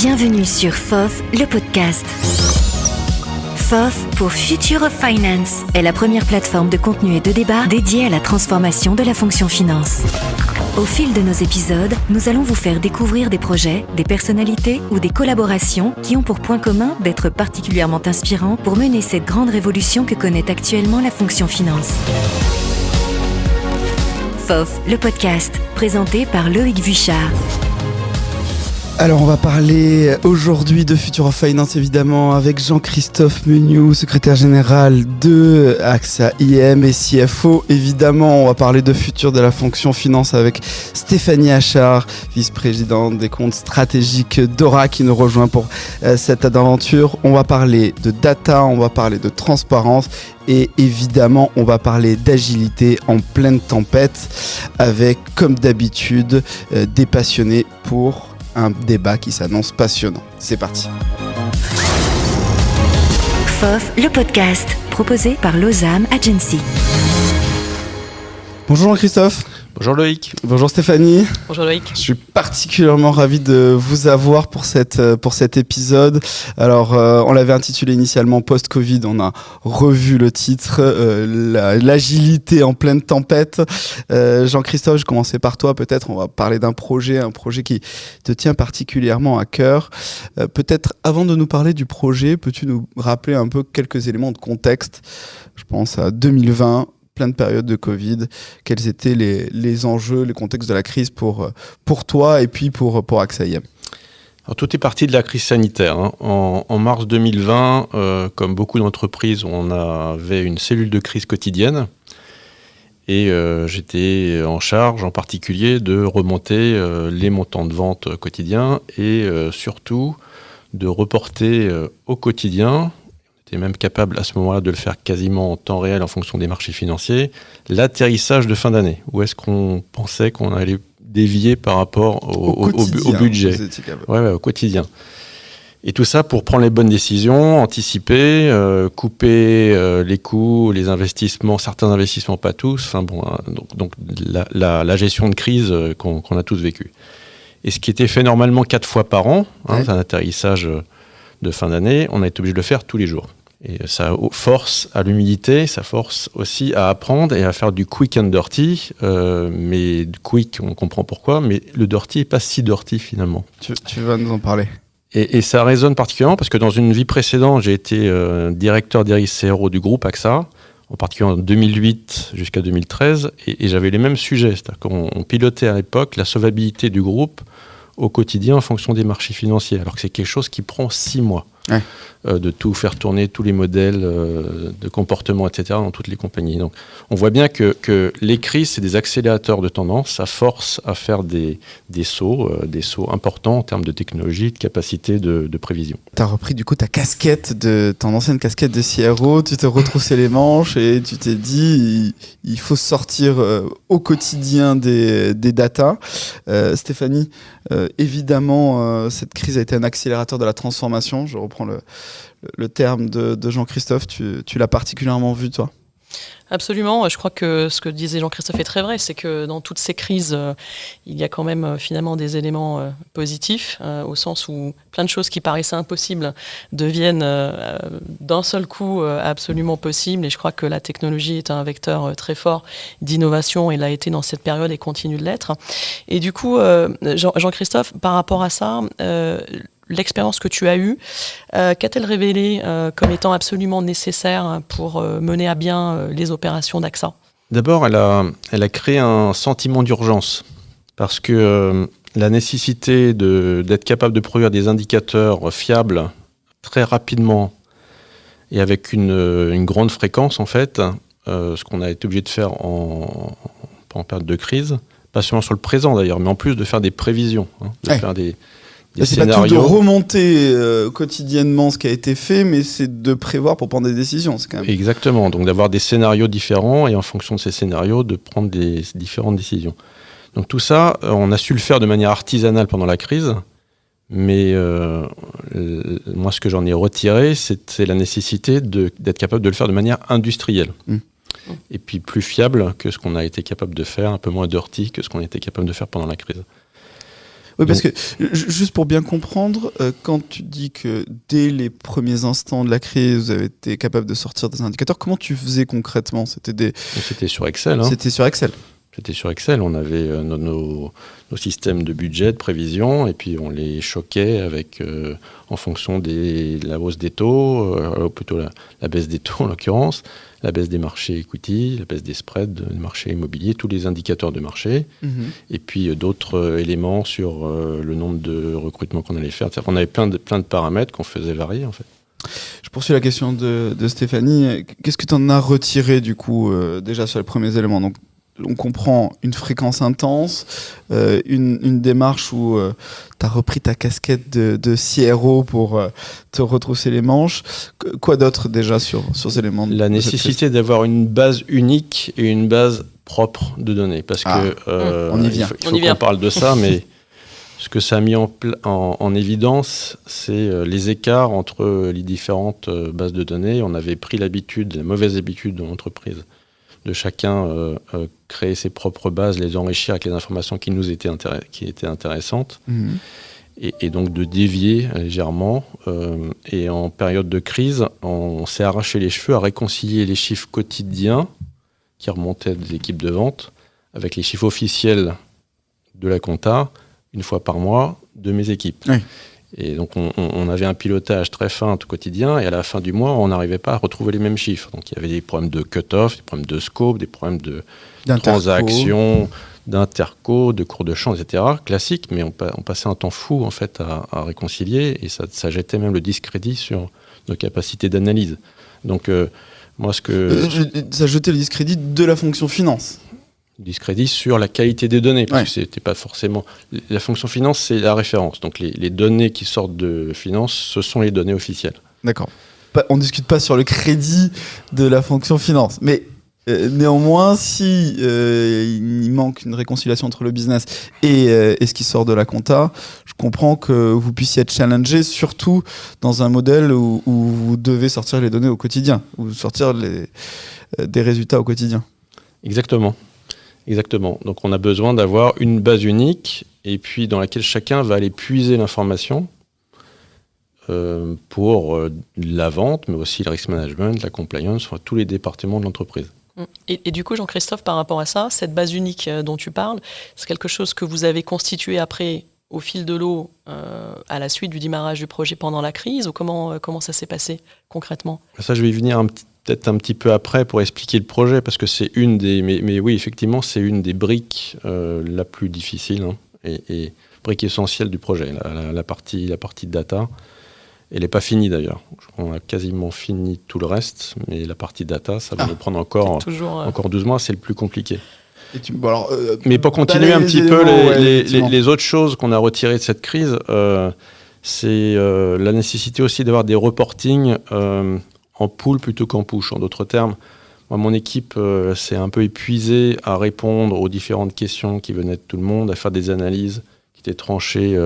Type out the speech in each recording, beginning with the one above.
Bienvenue sur FOF, le podcast. FOF pour Future of Finance est la première plateforme de contenu et de débat dédiée à la transformation de la fonction finance. Au fil de nos épisodes, nous allons vous faire découvrir des projets, des personnalités ou des collaborations qui ont pour point commun d'être particulièrement inspirants pour mener cette grande révolution que connaît actuellement la fonction finance. FOF, le podcast, présenté par Loïc Vuchard. Alors on va parler aujourd'hui de Future of Finance évidemment avec Jean-Christophe Meuniou, secrétaire général de AXA IM et CFO. Évidemment on va parler de futur de la fonction finance avec Stéphanie Achard, vice-présidente des comptes stratégiques d'Ora qui nous rejoint pour cette aventure. On va parler de data, on va parler de transparence et évidemment on va parler d'agilité en pleine tempête avec comme d'habitude des passionnés pour un débat qui s'annonce passionnant. C'est parti. FOF, le podcast, proposé par Lozam Agency. Bonjour Jean-Christophe. Bonjour Loïc. Bonjour Stéphanie. Bonjour Loïc. Je suis particulièrement ravi de vous avoir pour cet épisode. Alors, on l'avait intitulé initialement Post-Covid. On a revu le titre, l'agilité en pleine tempête. Jean-Christophe, je commençais par toi. Peut-être on va parler d'un projet, un projet qui te tient particulièrement à cœur. Peut-être avant de nous parler du projet, peux-tu nous rappeler un peu quelques éléments de contexte ? Je pense à 2020. Plein de périodes de Covid, quels étaient les enjeux, les contextes de la crise pour toi et puis pour AXA IM ? Alors, tout est parti de la crise sanitaire. En mars 2020, comme beaucoup d'entreprises, on avait une cellule de crise quotidienne et j'étais en charge en particulier de remonter les montants de vente quotidiens et surtout de reporter au quotidien. On était même capable à ce moment-là de le faire quasiment en temps réel en fonction des marchés financiers, l'atterrissage de fin d'année. Où est-ce qu'on pensait qu'on allait dévier par rapport au budget ? Au quotidien. Et tout ça pour prendre les bonnes décisions, anticiper, couper les coûts, les investissements, certains investissements, pas tous. Enfin bon, donc la gestion de crise qu'on a tous vécu. Et ce qui était fait normalement 4 fois par an, un atterrissage de fin d'année, on a été obligé de le faire tous les jours. Et ça force à l'humilité, ça force aussi à apprendre et à faire du quick and dirty. Mais quick, on comprend pourquoi, mais le dirty n'est pas si dirty finalement. Tu vas nous en parler. Et ça résonne particulièrement parce que dans une vie précédente, j'ai été directeur des risques CRO du groupe AXA, en particulier en 2008 jusqu'à 2013, et j'avais les mêmes sujets. C'est-à-dire qu'on pilotait à l'époque la solvabilité du groupe au quotidien en fonction des marchés financiers, alors que c'est quelque chose qui prend 6 mois. Ouais. De tout faire tourner, tous les modèles de comportement, etc., dans toutes les compagnies. Donc, on voit bien que les crises, c'est des accélérateurs de tendance, ça force à faire des sauts importants en termes de technologie, de capacité de prévision. Tu as repris du coup ton ancienne casquette de CRO, tu t'es retroussé les manches et tu t'es dit il faut sortir au quotidien des datas. Stéphanie, évidemment, cette crise a été un accélérateur de la transformation. Je reprends le terme de Jean-Christophe, tu l'as particulièrement vu, toi ? Absolument. Je crois que ce que disait Jean-Christophe est très vrai, c'est que dans toutes ces crises, il y a quand même finalement des éléments positifs, au sens où plein de choses qui paraissaient impossibles deviennent d'un seul coup absolument possibles. Et je crois que la technologie est un vecteur très fort d'innovation et l'a été dans cette période et continue de l'être. Et du coup, Jean-Christophe, par rapport à ça, l'expérience que tu as eue, qu'a-t-elle révélé comme étant absolument nécessaire pour mener à bien les opérations d'AXA ? D'abord, elle a créé un sentiment d'urgence parce que la nécessité d'être capable de produire des indicateurs fiables très rapidement et avec une grande fréquence, en fait, ce qu'on a été obligé de faire en période de crise, pas seulement sur le présent d'ailleurs, mais en plus de faire des prévisions, faire des c'est pas tout de remonter quotidiennement ce qui a été fait, mais c'est de prévoir pour prendre des décisions. C'est quand même... Exactement, donc d'avoir des scénarios différents et en fonction de ces scénarios, de prendre des différentes décisions. Donc tout ça, on a su le faire de manière artisanale pendant la crise, mais moi ce que j'en ai retiré, c'est la nécessité d'être capable de le faire de manière industrielle. Et puis plus fiable que ce qu'on a été capable de faire, un peu moins dirty que ce qu'on a été capable de faire pendant la crise. Oui, parce que juste pour bien comprendre, quand tu dis que dès les premiers instants de la crise, vous avez été capable de sortir des indicateurs, comment tu faisais concrètement ? C'était sur Excel. C'était sur Excel. C'était sur Excel. On avait nos systèmes de budget, de prévision, et puis on les choquait avec, en fonction de la hausse des taux, plutôt la baisse des taux en l'occurrence, la baisse des marchés equity, la baisse des spreads des marchés immobiliers, tous les indicateurs de marché, et puis d'autres éléments sur le nombre de recrutements qu'on allait faire. C'est-à-dire qu'on avait plein de paramètres qu'on faisait varier en fait. Je poursuis la question de Stéphanie. Qu'est-ce que tu en as retiré du coup déjà sur les premiers éléments ? Donc, on comprend une fréquence intense, une démarche où tu as repris ta casquette de CRO pour te retrousser les manches. Quoi d'autre déjà sur ces éléments ? La nécessité d'avoir une base unique et une base propre de données. Parce que on y vient. Il faut qu'on parle de ça, mais ce que ça a mis en évidence, c'est les écarts entre les différentes bases de données. On avait pris la mauvaise habitude de l'entreprise de chacun créer ses propres bases, les enrichir avec les informations qui nous étaient intéressantes, et donc de dévier légèrement. Et en période de crise, on s'est arraché les cheveux à réconcilier les chiffres quotidiens qui remontaient des équipes de vente avec les chiffres officiels de la compta, une fois par mois, de mes équipes. Oui. Et donc, on avait un pilotage très fin tout quotidien, et à la fin du mois, on n'arrivait pas à retrouver les mêmes chiffres. Donc, il y avait des problèmes de cut-off, des problèmes de scope, des problèmes de transactions, d'interco, de cours de champ, etc. Classique, mais on passait un temps fou, en fait, à réconcilier, et ça jetait même le discrédit sur nos capacités d'analyse. Donc, moi, ça jetait le discrédit de la fonction finance. Discrédit sur la qualité des données, parce que c'était pas forcément... La fonction finance, c'est la référence. Donc les données qui sortent de finance, ce sont les données officielles. D'accord. On ne discute pas sur le crédit de la fonction finance. Mais néanmoins, si il manque une réconciliation entre le business et ce qui sort de la compta, je comprends que vous puissiez être challengé, surtout dans un modèle où vous devez sortir les données au quotidien, ou sortir des résultats au quotidien. Exactement. Donc on a besoin d'avoir une base unique et puis dans laquelle chacun va aller puiser l'information pour la vente, mais aussi le risk management, la compliance, tous les départements de l'entreprise. Et du coup, Jean-Christophe, par rapport à ça, cette base unique dont tu parles, c'est quelque chose que vous avez constitué après au fil de l'eau à la suite du démarrage du projet pendant la crise, ou comment ça s'est passé concrètement ? Ça, je vais y venir peut-être un petit peu après pour expliquer le projet, parce que c'est une des... Mais oui, effectivement, c'est une des briques la plus difficile, et brique essentielle du projet, la partie data. Elle n'est pas finie d'ailleurs. On a quasiment fini tout le reste, mais la partie data, ça va nous prendre encore 12 mois, c'est le plus compliqué. Mais pour continuer un petit peu les autres choses qu'on a retirées de cette crise, c'est la nécessité aussi d'avoir des reportings en pool plutôt qu'en push. En d'autres termes, moi, mon équipe s'est un peu épuisée à répondre aux différentes questions qui venaient de tout le monde, à faire des analyses qui étaient tranchées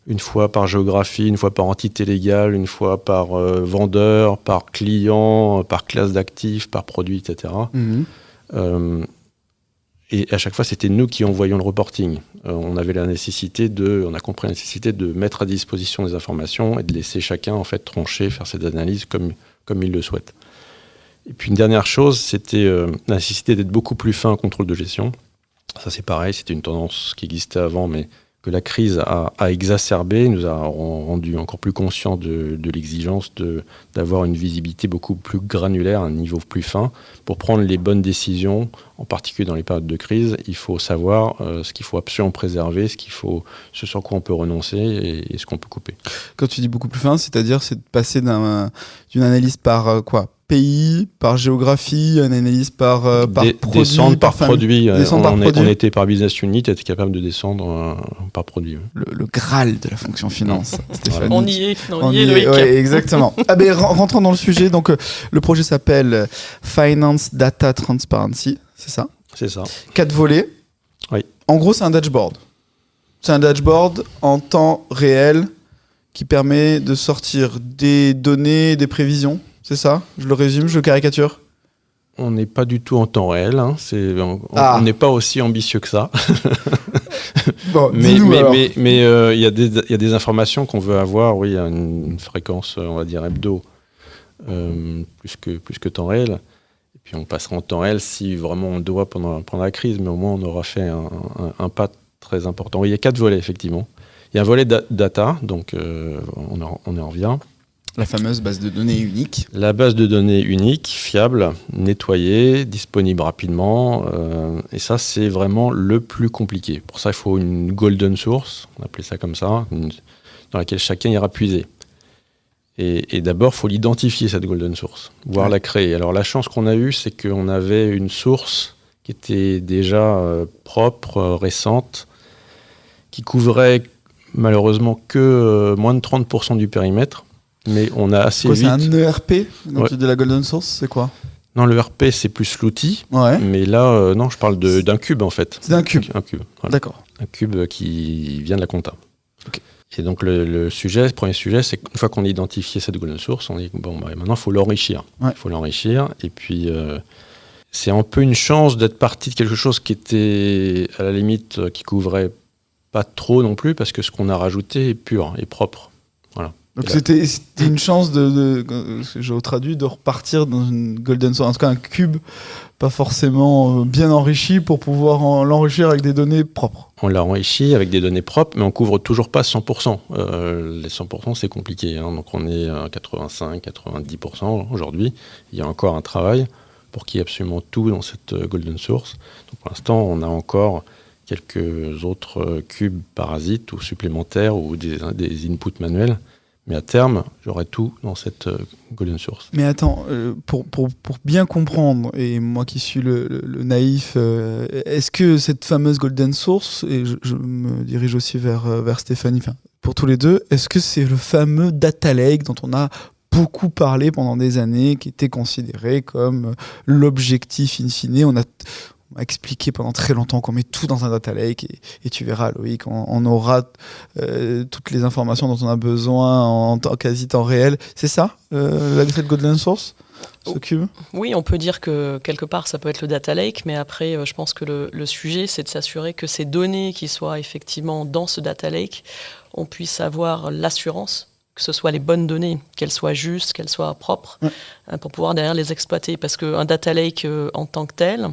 une fois par géographie, une fois par entité légale, une fois par vendeur, par client, par classe d'actifs, par produit, etc. Et à chaque fois, c'était nous qui envoyions le reporting. On avait on a compris la nécessité de mettre à disposition des informations et de laisser chacun en fait trancher, faire ses analyses comme il le souhaite. Et puis une dernière chose, c'était la nécessité d'être beaucoup plus fin en contrôle de gestion. Ça, c'est pareil, c'était une tendance qui existait avant, mais que la crise a exacerbé, nous a rendu encore plus conscients de l'exigence d'avoir une visibilité beaucoup plus granulaire, un niveau plus fin. Pour prendre les bonnes décisions, en particulier dans les périodes de crise, il faut savoir ce qu'il faut absolument préserver, ce sur quoi on peut renoncer et ce qu'on peut couper. Quand tu dis beaucoup plus fin, c'est-à-dire c'est de passer d'une analyse par quoi ? Pays, par géographie, une analyse par produit, descendre par produit. On était par business unit, être capable de descendre par produit. Le Graal de la fonction finance, Stéphanie. On y est, Loïc. Ouais, exactement. Rentrons dans le sujet. Donc, le projet s'appelle Finance Data Transparency, c'est ça ? C'est ça. 4 volets. Oui. En gros, c'est un dashboard. C'est un dashboard en temps réel qui permet de sortir des données, des prévisions. C'est ça ? Je le résume, je le caricature ? On n'est pas du tout en temps réel. On n'est pas aussi ambitieux que ça. D'accord, Mais dis-nous alors. il y a des informations qu'on veut avoir, oui, à une fréquence, on va dire hebdo, plus que temps réel. Et puis on passera en temps réel si vraiment on doit pendant la crise, mais au moins on aura fait un pas très important. Oui, il y a 4 volets, effectivement. Il y a un volet data, donc on y revient. La fameuse base de données unique. La base de données unique, fiable, nettoyée, disponible rapidement. Et ça, c'est vraiment le plus compliqué. Pour ça, il faut une golden source, on appelait ça comme ça, dans laquelle chacun ira puiser. Et d'abord, il faut l'identifier, cette golden source, voire la créer. Alors la chance qu'on a eue, c'est qu'on avait une source qui était déjà propre, récente, qui couvrait malheureusement que moins de 30% du périmètre. Mais on a assez vite... C'est un ERP quand Ouais. tu dis la golden source, c'est quoi? Non, le RP, c'est plus l'outil. Ouais. Mais là, non, je parle d'un cube, en fait. C'est un cube. Un cube, voilà. D'accord. Un cube qui vient de la compta. Ok. Et donc, le premier sujet, c'est qu'une fois qu'on a identifié cette golden source, on dit, bon, maintenant, il faut l'enrichir. Ouais. Il faut l'enrichir. Et puis, c'est un peu une chance d'être parti de quelque chose qui était, à la limite, qui couvrait pas trop non plus, parce que ce qu'on a rajouté est pur et propre. Voilà. Donc c'était une chance j'ai traduit, de repartir dans une golden source, en tout cas un cube pas forcément bien enrichi pour pouvoir l'enrichir avec des données propres. On l'a enrichi avec des données propres, mais on couvre toujours pas 100%. Les 100%, c'est compliqué, hein. Donc on est à 85-90% aujourd'hui. Il y a encore un travail pour qu'il y ait absolument tout dans cette golden source. Donc pour l'instant, on a encore quelques autres cubes parasites ou supplémentaires ou des inputs manuels. Mais à terme, j'aurai tout dans cette golden source. Mais attends, pour bien comprendre, et moi qui suis le naïf, est-ce que cette fameuse golden source, et je me dirige aussi vers Stéphanie, pour tous les deux, est-ce que c'est le fameux data lake dont on a beaucoup parlé pendant des années, qui était considéré comme l'objectif in fine? On m'a expliqué pendant très longtemps qu'on met tout dans un data lake et tu verras, Loïc, on aura toutes les informations dont on a besoin en quasi temps réel. C'est ça, cette golden source, ce cube? Oui, on peut dire que quelque part ça peut être le data lake, mais après je pense que le sujet c'est de s'assurer que ces données qui soient effectivement dans ce data lake, on puisse avoir l'assurance que ce soit les bonnes données, qu'elles soient justes, qu'elles soient propres, pour pouvoir derrière les exploiter. Parce qu'un data lake en tant que tel,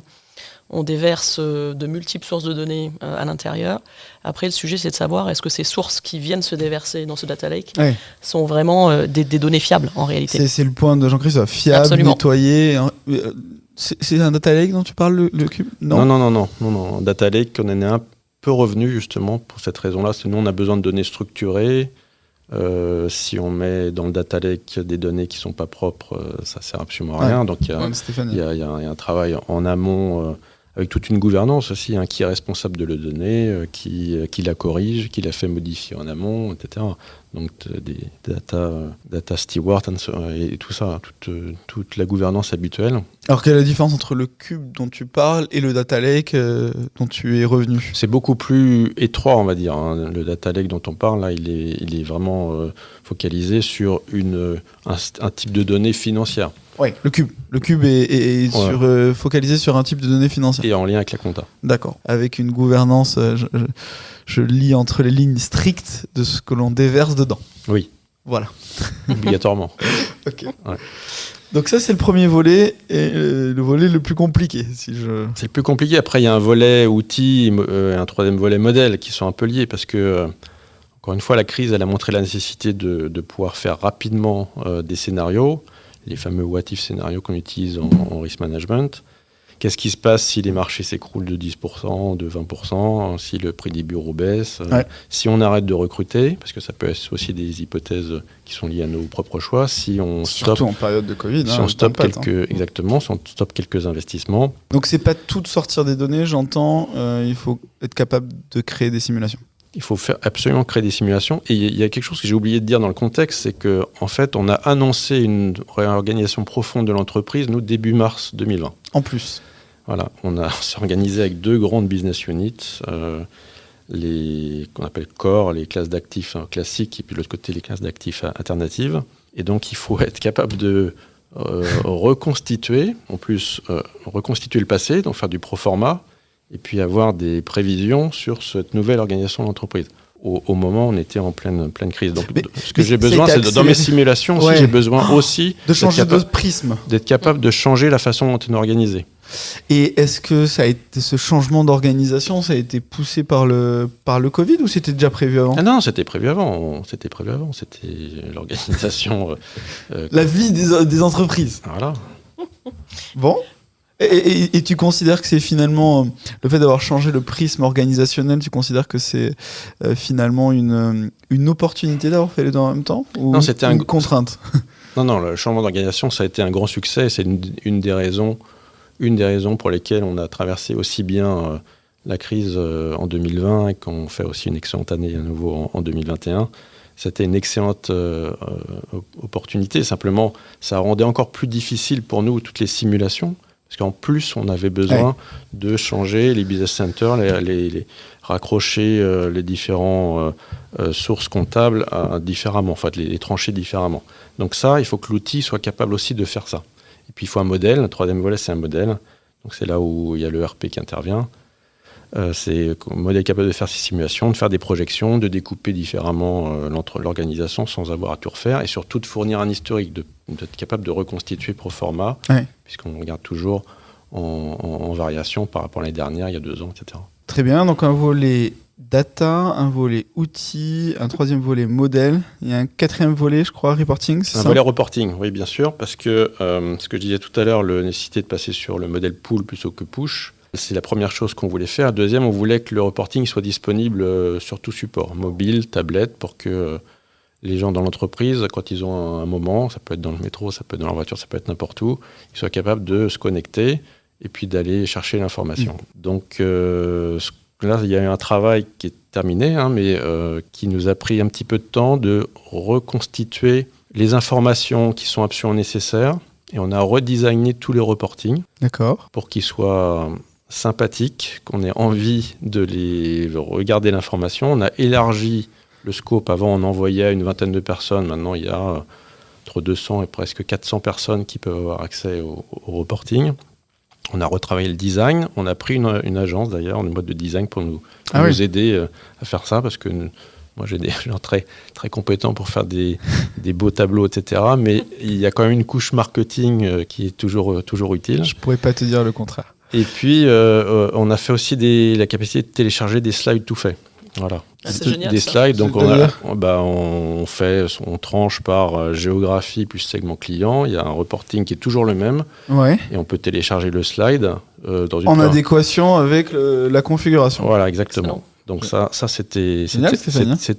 on déverse de multiples sources de données à l'intérieur. Après, le sujet, c'est de savoir est-ce que ces sources qui viennent se déverser dans ce data lake sont vraiment des données fiables, en réalité. C'est le point de Jean-Christophe. Fiable, Absolument. Nettoyé. C'est un data lake dont tu parles, le cube? Non. Data lake, on en est un peu revenu, justement, pour cette raison-là. C'est nous, on a besoin de données structurées. Si on met dans le data lake des données qui ne sont pas propres, ça ne sert absolument à rien. Donc, il y a un travail en amont avec toute une gouvernance aussi, qui est responsable de la donnée, qui la corrige, qui la fait modifier en amont, etc. Donc des data stewards et tout ça, toute la gouvernance habituelle. Alors quelle est la différence entre le cube dont tu parles et le data lake dont tu es revenu? C'est beaucoup plus étroit, on va dire. Le data lake dont on parle, là, il est vraiment focalisé sur un type de données financières. Oui, le cube est focalisé sur un type de données financières. Et en lien avec la compta. D'accord. Avec une gouvernance, je lis entre les lignes strictes de ce que l'on déverse dedans. Oui. Voilà. Obligatoirement. Ok. Ouais. Donc ça, c'est le premier volet, et le volet le plus compliqué. C'est le plus compliqué. Après, il y a un volet outils et un troisième volet modèle qui sont un peu liés parce que, encore une fois, la crise, elle a montré la nécessité de pouvoir faire rapidement des scénarios, les fameux what-if scénarios qu'on utilise en risk management. Qu'est-ce qui se passe si les marchés s'écroulent de 10%, de 20%, si le prix des bureaux baisse, si on arrête de recruter, parce que ça peut être aussi des hypothèses qui sont liées à nos propres choix, si on surtout en période de Covid, si on stoppe quelques investissements. Donc c'est pas tout de sortir des données, j'entends, il faut être capable de créer des simulations. Il faut absolument créer des simulations. Et il y a quelque chose que j'ai oublié de dire dans le contexte, c'est qu'en fait, on a annoncé une réorganisation profonde de l'entreprise, nous, début mars 2020. En plus. Voilà, on s'est organisé avec 2 grandes business units, qu'on appelle core, les classes d'actifs classiques, et puis de l'autre côté, les classes d'actifs alternatives. Et donc, il faut être capable de reconstituer, en plus, reconstituer le passé, donc faire du pro forma, et puis avoir des prévisions sur cette nouvelle organisation de l'entreprise. Au moment où on était en pleine crise. Donc, ce que j'ai besoin, c'est dans mes simulations aussi, j'ai besoin aussi de changer de prisme, d'être capable de changer la façon dont on est organisé. Et est-ce que ce changement d'organisation, ça a été poussé par le Covid ou c'était déjà prévu avant ? Ah non, c'était prévu avant. C'était l'organisation. La vie des entreprises. Voilà. Bon. Et tu considères que c'est finalement le fait d'avoir changé le prisme organisationnel, tu considères que c'est finalement une opportunité d'avoir fait les deux en même temps ou non, c'était une contrainte ? Non, le changement d'organisation, ça a été un grand succès. C'est une des raisons pour lesquelles on a traversé aussi bien la crise en 2020 et qu'on fait aussi une excellente année à nouveau en 2021. C'était une excellente opportunité. Simplement, ça rendait encore plus difficile pour nous toutes les simulations. Parce qu'en plus, on avait besoin de changer les business centers, les raccrocher les différents sources comptables différemment, en fait, les trancher différemment. Donc ça, il faut que l'outil soit capable aussi de faire ça. Et puis il faut un modèle. Le troisième volet, c'est un modèle. Donc c'est là où il y a le ERP qui intervient. C'est un modèle capable de faire ces simulations, de faire des projections, de découper différemment l'organisation sans avoir à tout refaire, et surtout de fournir un historique, d'être capable de reconstituer pro forma, puisqu'on regarde toujours en variation par rapport à l'année dernière, il y a 2 ans, etc. Très bien, donc un volet data, un volet outils, un troisième volet modèle, il y a un quatrième volet, je crois, reporting, c'est ça ? Un volet reporting, oui, bien sûr, parce que ce que je disais tout à l'heure, la nécessité de passer sur le modèle pull plutôt que push, c'est la première chose qu'on voulait faire. Deuxième, on voulait que le reporting soit disponible sur tout support, mobile, tablette, pour que les gens dans l'entreprise, quand ils ont un moment, ça peut être dans le métro, ça peut être dans leur voiture, ça peut être n'importe où, ils soient capables de se connecter et puis d'aller chercher l'information. Donc là, il y a eu un travail qui est terminé, mais qui nous a pris un petit peu de temps de reconstituer les informations qui sont absolument nécessaires. Et on a redesigné tous les reportings. D'accord. Pour qu'ils soient sympathiques, qu'on ait envie de regarder l'information. On a élargi le scope. Avant, on envoyait une vingtaine de personnes. Maintenant, il y a entre 200 et presque 400 personnes qui peuvent avoir accès au reporting. On a retravaillé le design. On a pris une agence, d'ailleurs, une boîte de design pour nous aider à faire ça, parce que moi, j'ai des gens très, très compétents pour faire des beaux tableaux, etc. Mais il y a quand même une couche marketing qui est toujours utile. Je ne pourrais pas te dire le contraire. Et puis, on a fait aussi la capacité de télécharger des slides tout faits. Voilà. C'est génial, des ça. slides, donc on tranche par géographie plus segment client. Il y a un reporting qui est toujours le même. Ouais. Et on peut télécharger le slide dans une en adéquation avec la configuration. Voilà, exactement. Donc ça c'était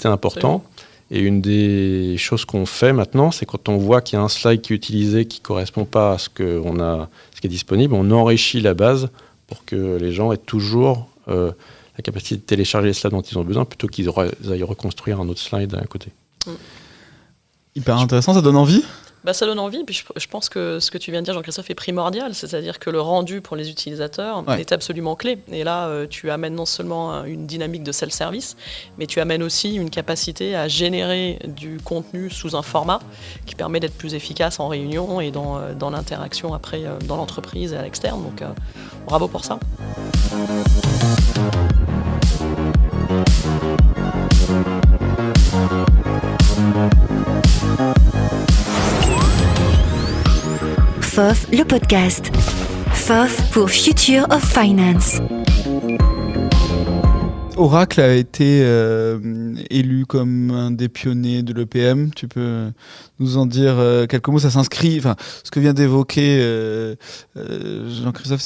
important. Et une des choses qu'on fait maintenant, c'est quand on voit qu'il y a un slide qui est utilisé qui ne correspond pas à ce qui est disponible, on enrichit la base pour que les gens aient toujours la capacité de télécharger les slides dont ils ont besoin plutôt qu'ils aillent reconstruire un autre slide à côté. Hyper intéressant, ça donne envie ? Ça donne envie, puis je pense que ce que tu viens de dire, Jean-Christophe, est primordial, c'est-à-dire que le rendu pour les utilisateurs est absolument clé. Et là, tu amènes non seulement une dynamique de self-service, mais tu amènes aussi une capacité à générer du contenu sous un format qui permet d'être plus efficace en réunion et dans l'interaction après dans l'entreprise et à l'externe. Donc bravo pour ça. FOF, le podcast. FOF pour Future of Finance. Oracle a été élu comme un des pionniers de l'EPM. Tu peux nous en dire quelques mots ? Ça s'inscrit, ce que vient d'évoquer Jean-Christophe,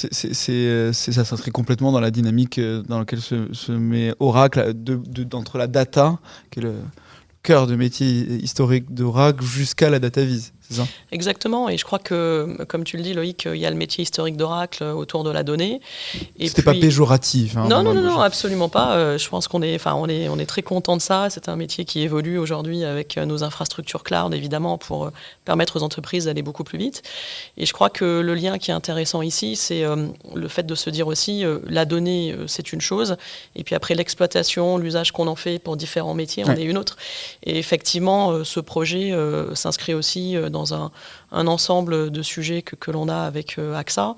ça s'inscrit complètement dans la dynamique dans laquelle se met Oracle, d'entre la data, qui est le cœur de métier historique d'Oracle, jusqu'à la data vise. C'est ça ? Exactement, et je crois que, comme tu le dis Loïc, il y a le métier historique d'Oracle autour de la donnée. C'était pas péjoratif. Non, absolument pas. Je pense qu'on est très content de ça. C'est un métier qui évolue aujourd'hui avec nos infrastructures cloud, évidemment, pour permettre aux entreprises d'aller beaucoup plus vite. Et je crois que le lien qui est intéressant ici, c'est le fait de se dire aussi, la donnée, c'est une chose, et puis après l'exploitation, l'usage qu'on en fait pour différents métiers, on est une autre. Et effectivement, ce projet s'inscrit aussi dans dans un ensemble de sujets que l'on a avec AXA,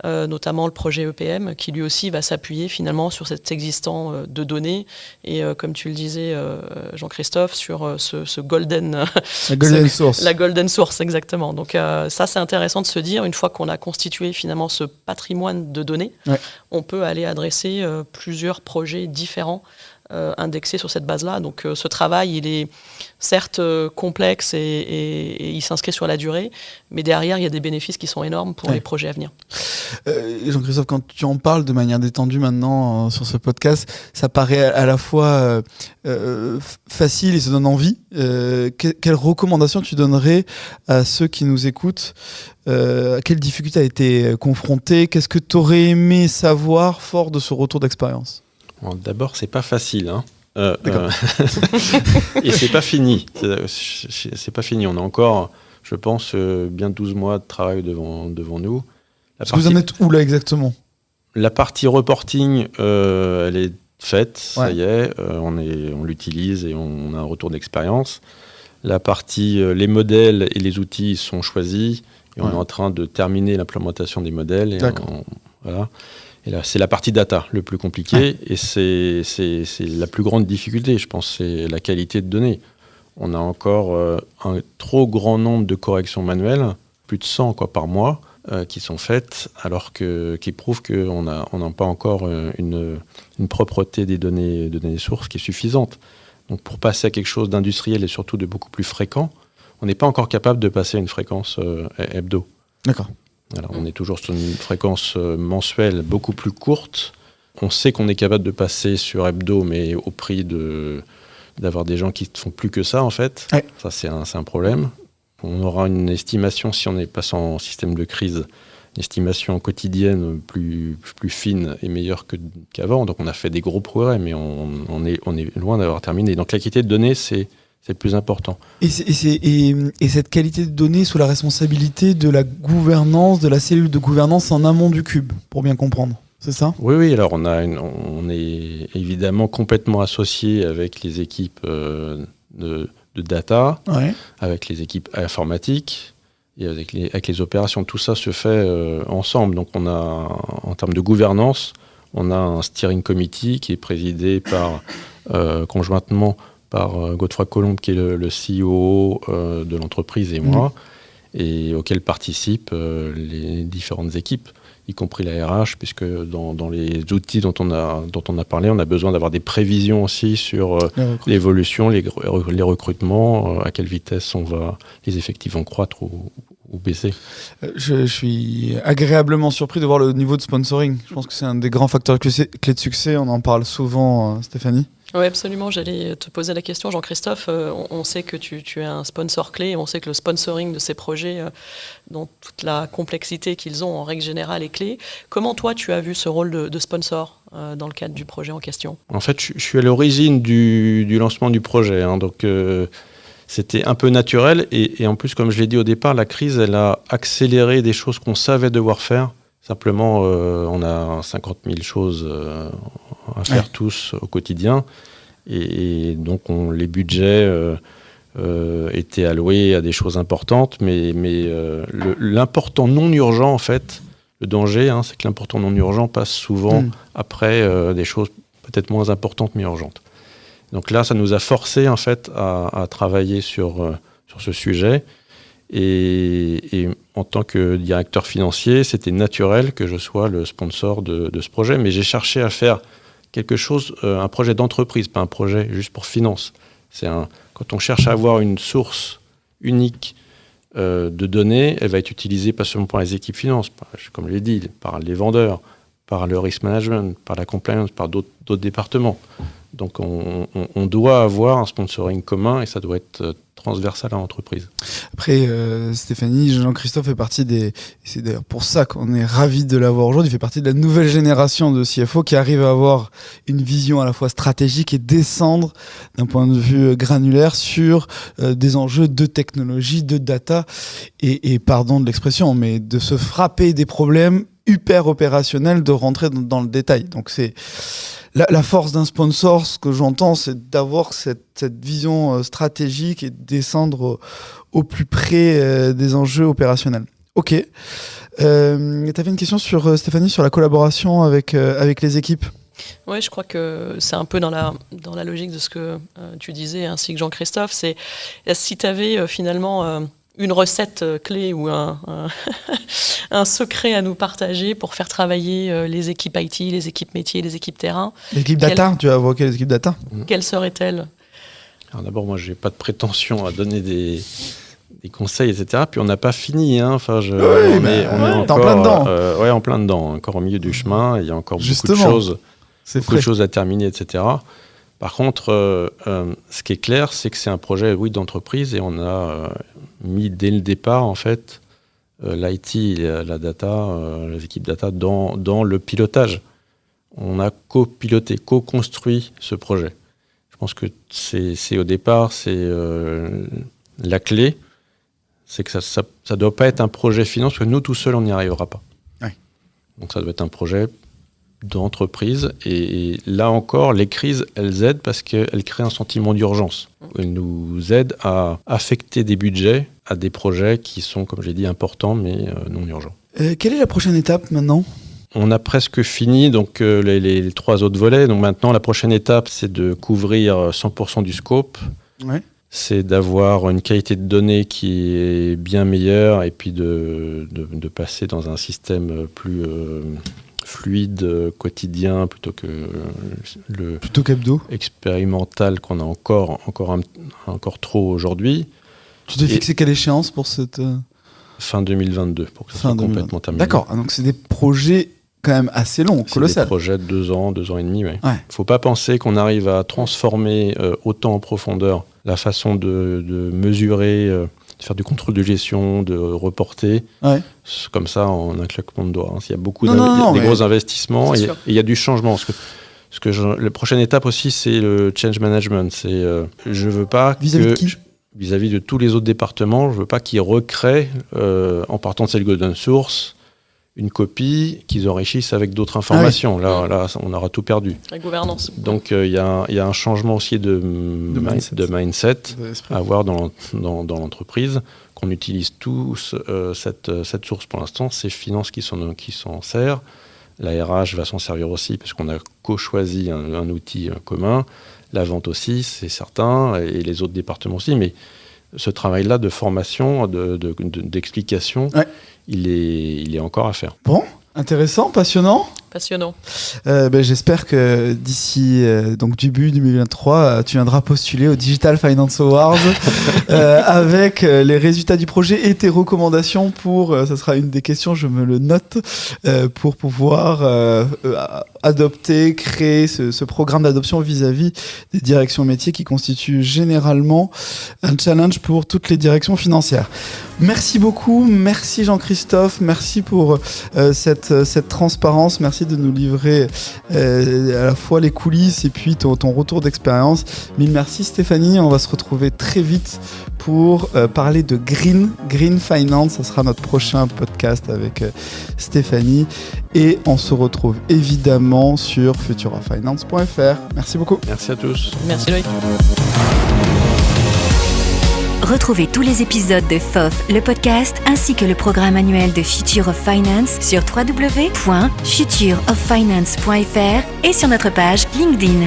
notamment le projet EPM, qui lui aussi va s'appuyer finalement sur cet existant de données et comme tu le disais Jean-Christophe, sur ce golden... La golden source. La golden source, exactement. Donc ça c'est intéressant de se dire, une fois qu'on a constitué finalement ce patrimoine de données, on peut aller adresser plusieurs projets différents indexés sur cette base-là. Donc ce travail, il est certes complexe et il s'inscrit sur la durée, mais derrière, il y a des bénéfices qui sont énormes pour les projets à venir. Jean-Christophe, quand tu en parles de manière détendue maintenant sur ce podcast, ça paraît à la fois facile et ça donne envie. Quelles recommandations tu donnerais à ceux qui nous écoutent? À quelles difficultés a été confronté? Qu'est-ce que tu aurais aimé savoir fort de ce retour d'expérience? Bon, d'abord, c'est pas facile, hein. Et c'est pas fini. C'est pas fini. On a encore, je pense, bien 12 mois de travail devant nous. Vous en êtes où là exactement? La partie reporting, elle est faite, ça y est, on l'utilise et on a un retour d'expérience. La partie, les modèles et les outils sont choisis et on est en train de terminer l'implémentation des modèles. Et voilà. Et là, c'est la partie data le plus compliqué et c'est la plus grande difficulté, je pense, c'est la qualité de données. On a encore un trop grand nombre de corrections manuelles, plus de 100 par mois, qui sont faites, qui prouvent qu'on n'a pas encore une propreté des données sources qui est suffisante. Donc pour passer à quelque chose d'industriel et surtout de beaucoup plus fréquent, on n'est pas encore capable de passer à une fréquence hebdo. D'accord. Alors, on est toujours sur une fréquence mensuelle beaucoup plus courte. On sait qu'on est capable de passer sur hebdo, mais au prix d'avoir des gens qui ne font plus que ça, en fait. Ouais. Ça, c'est un problème. On aura une estimation, si on est passé en système de crise, une estimation quotidienne plus fine et meilleure qu'avant. Donc, on a fait des gros progrès, mais on est loin d'avoir terminé. Donc, la qualité de données, c'est le plus important. Et cette qualité de données sous la responsabilité de la gouvernance, de la cellule de gouvernance en amont du cube, pour bien comprendre, c'est ça? Oui. Alors on est évidemment complètement associé avec les équipes de data, avec les équipes informatiques et avec les opérations. Tout ça se fait ensemble. Donc on a, en termes de gouvernance, on a un steering committee qui est présidé par conjointement par Godefroy Colombe, qui est le CEO de l'entreprise, et moi, et auquel participent les différentes équipes, y compris la RH, puisque dans les outils dont on a parlé, on a besoin d'avoir des prévisions aussi sur l'évolution, les recrutements, à quelle vitesse les effectifs vont croître ou baisser. Je suis agréablement surpris de voir le niveau de sponsoring. Je pense que c'est un des grands facteurs clés de succès. On en parle souvent, Stéphanie. Oui, absolument. J'allais te poser la question, Jean-Christophe. On sait que tu es un sponsor clé. On sait que le sponsoring de ces projets, dans toute la complexité qu'ils ont en règle générale, est clé. Comment toi, tu as vu ce rôle de sponsor dans le cadre du projet en question? En fait, je suis à l'origine du lancement du projet. Donc, c'était un peu naturel. Et en plus, comme je l'ai dit au départ, la crise, elle a accéléré des choses qu'on savait devoir faire. Simplement, on a 50 000 choses à faire tous au quotidien. Et donc, les budgets étaient alloués à des choses importantes. Mais l'important non urgent, en fait, le danger, c'est que l'important non urgent passe souvent après des choses peut-être moins importantes mais urgentes. Donc là, ça nous a forcé, en fait, à travailler sur ce sujet. Et en tant que directeur financier, c'était naturel que je sois le sponsor de ce projet. Mais j'ai cherché à faire quelque chose, un projet d'entreprise, pas un projet juste pour finance. Quand on cherche à avoir une source unique de données, elle va être utilisée pas seulement par les équipes finances, comme je l'ai dit, par les vendeurs, par le risk management, par la compliance, par d'autres départements. Donc on doit avoir un sponsoring commun et ça doit être transversal à l'entreprise. Après, Stéphanie, Jean-Christophe fait partie c'est d'ailleurs pour ça qu'on est ravis de l'avoir aujourd'hui, il fait partie de la nouvelle génération de CFO qui arrive à avoir une vision à la fois stratégique et descendre d'un point de vue granulaire sur des enjeux de technologie, de data et pardon de l'expression, mais de se frapper des problèmes hyper opérationnels, de rentrer dans le détail. Donc c'est la force d'un sponsor, ce que j'entends, c'est d'avoir cette vision stratégique et de descendre au plus près des enjeux opérationnels. Ok. Tu avais une question Stéphanie, sur la collaboration avec les équipes. Oui, je crois que c'est un peu dans la logique de ce que tu disais, ainsi que Jean-Christophe. C'est si tu avais finalement une recette clé ou un secret à nous partager pour faire travailler les équipes IT, les équipes métiers, les équipes terrain. L'équipe data, tu as évoqué les équipes data. Quelle serait-elle ? Alors d'abord, moi, je n'ai pas de prétention à donner des conseils, etc. Puis on n'a pas fini. Hein. Enfin, on est encore, en plein dedans. En plein dedans. Encore au milieu du chemin. Il y a encore Justement, beaucoup de choses à terminer, etc. Par contre, ce qui est clair, c'est que c'est un projet, d'entreprise, et on a mis dès le départ, en fait, l'IT, la data, les équipes data dans le pilotage. On a copiloté, co-construit ce projet. Je pense que c'est au départ, c'est la clé, c'est que ça doit pas être un projet finance, parce que nous, tout seuls, on n'y arrivera pas. Ouais. Donc ça doit être un projet d'entreprise, et là encore, les crises, elles aident parce qu'elles créent un sentiment d'urgence. Elles nous aident à affecter des budgets à des projets qui sont, comme j'ai dit, importants, mais non urgents. Quelle est la prochaine étape maintenant ? On a presque fini donc, les 3 autres volets. Donc maintenant, la prochaine étape, c'est de couvrir 100% du scope. Ouais. C'est d'avoir une qualité de données qui est bien meilleure, et puis de passer dans un système plus fluide, quotidien, plutôt qu'hebdo expérimental qu'on a encore trop aujourd'hui. Tu t'es fixé quelle échéance pour cette... Fin 2022, pour que ça soit complètement terminé. D'accord, donc c'est des projets quand même assez longs, colossal. C'est des projets de 2 ans et demi, oui. Ouais. Faut pas penser qu'on arrive à transformer autant en profondeur la façon de mesurer, de faire du contrôle de gestion, de reporter, comme ça en un claquement de doigts. Il y a beaucoup des gros investissements, et il y a du changement. La prochaine étape aussi, c'est le change management. Je veux pas vis-à-vis de tous les autres départements, je veux pas qu'ils recréent, en partant de cette golden source, une copie qu'ils enrichissent avec d'autres informations. Là, on aura tout perdu. La gouvernance. Donc, il y a un changement aussi de mindset à avoir dans l'entreprise, qu'on utilise tous cette source pour l'instant. C'est Finance qui s'en sert. La RH va s'en servir aussi, parce qu'on a co-choisi un outil commun. La vente aussi, c'est certain, et les autres départements aussi. Mais ce travail-là de formation, d'explication, il est encore à faire. Bon, intéressant, passionnant. Passionnant. J'espère que d'ici donc début 2023, tu viendras postuler au Digital Finance Awards avec les résultats du projet et tes recommandations ça sera une des questions, je me le note, pour pouvoir adopter, créer ce programme d'adoption vis-à-vis des directions métiers qui constituent généralement un challenge pour toutes les directions financières. Merci beaucoup, merci Jean-Christophe, merci pour cette transparence, merci de nous livrer à la fois les coulisses et puis ton retour d'expérience. Mille merci Stéphanie, on va se retrouver très vite pour parler de Green Finance, ça sera notre prochain podcast avec Stéphanie, et on se retrouve évidemment sur futurofinance.fr. Merci beaucoup. Merci à tous. Merci Loïc. Retrouvez tous les épisodes de FOF, le podcast, ainsi que le programme annuel de Future of Finance sur www.futureoffinance.fr et sur notre page LinkedIn.